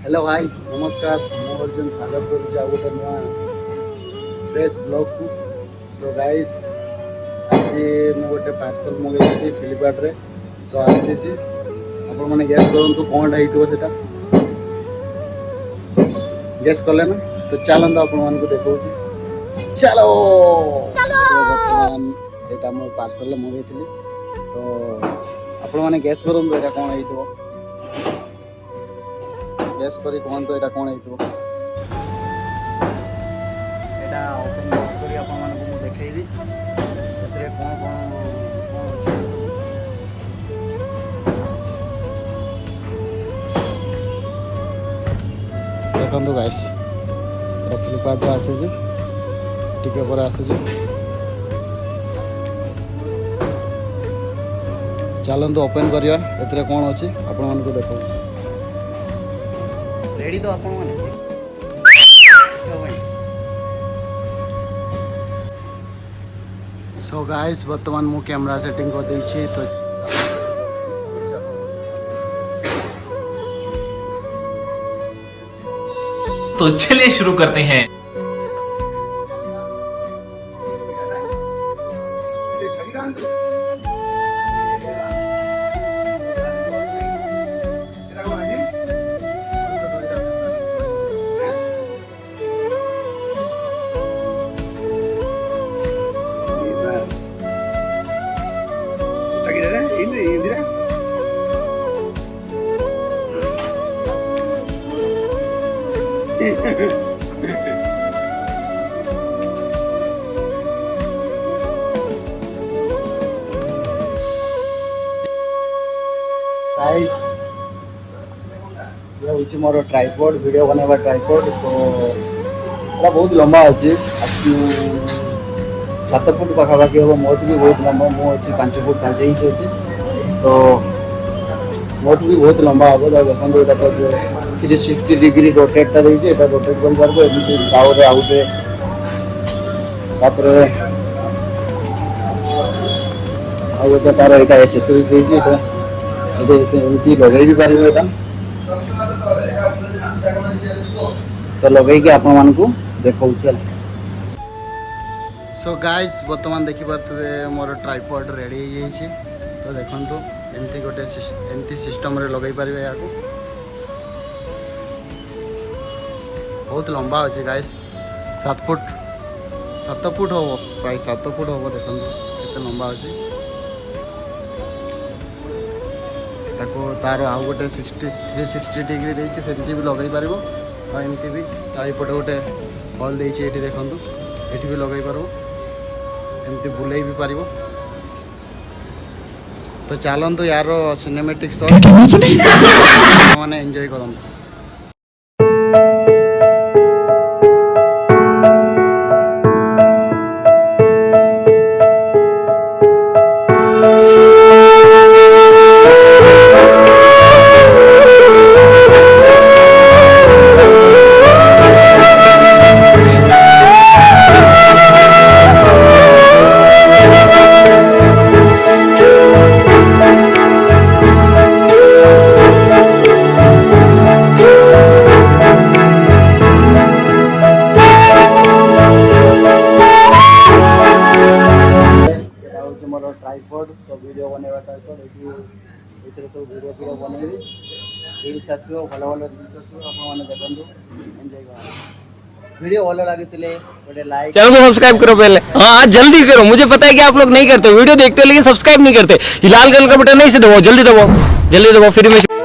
Hello भाई नमस्कार मु अर्जुन स्वागत करुच्ची आ गोटे नुआ फ्रेश ब्लॉग को। तो गाइस आज मु गोटे पार्सल मंगाई फ्लिपकार्ट रे तो आसी आपण मैंने गैस करूँ कौन होता गैस कले ना। तो चलते आपण मान देखा चलो बर्तमान यहाँ मु पार्सल मंगाई तो आपण मैंने गैस करूँ यहाँ कौन हो गैस करी कहतु यहाँ कौन हो ओपन बॉक्स करी आपण मानक देखी कौन कौन देखो गाइस फ्लिपकार्ट आसी टिके पर आसी चलते ओपन करिया एतरे कौन अच्छी आपण मानक देखा रेडी तो आपण माने सो गाइस वर्तमान मु कैमरा सेटिंग कर दी तो चलिए शुरू करते हैं। गाइस ये हूँ मोर ट्राइपॉड वीडियो बनवा ट्राइपॉड तो यहाँ बहुत लंबा अच्छे 7 फुट पाखापाखि हम मोट भी बहुत लंबा मुझे 5 फुट 5 इंच अच्छे तो मोट भी बहुत लंबा हम तो देखो यहाँ तो 360 डिग्री रोटेटा देखिए रोटेट कर पार्बो एमती पावर आउटे आगे तार यहाँ एसेसरीज देखिए एमती लगे भी पारे यहाँ तो लगे आपण मान को देखा। सो गाइस वर्तमान देखिए मोर ट्राइपॉड रेडी हो तो देखो एमती गोटे एमती सिस्टम रे लगे पारे या बहुत लंबा अच्छे गाइस 7 फुट हम प्राय 7 फुट हम देखो केते लंबा अच्छे तार आउ गोटे 360 डिग्री देती से भी लगे पार एमती भी तापटे गोटे हल देती देखु ये भी लगे पार एमती बुले भी पार। तो चलतु यार सिनेमेटिक शॉट मैंने एंजॉय करूँ। मोर ट्राइपॉड तो वीडियो बनवा ट्राइपॉड ये सब वीडियो बनैबी रील्स आसो भल भल रील्स आसो आपने देखो एंजॉय कर वीडियो भल लगी गोटे लाइक चैनल को सब्सक्राइब करो पहले। हाँ जल्दी करो, मुझे पता है कि आप लोग नहीं करते, वीडियो देखते हो लेकिन सब्सक्राइब नहीं करते। लाल कलर का बटन नहीं से दबाओ, जल्दी दबाओ फ्री में।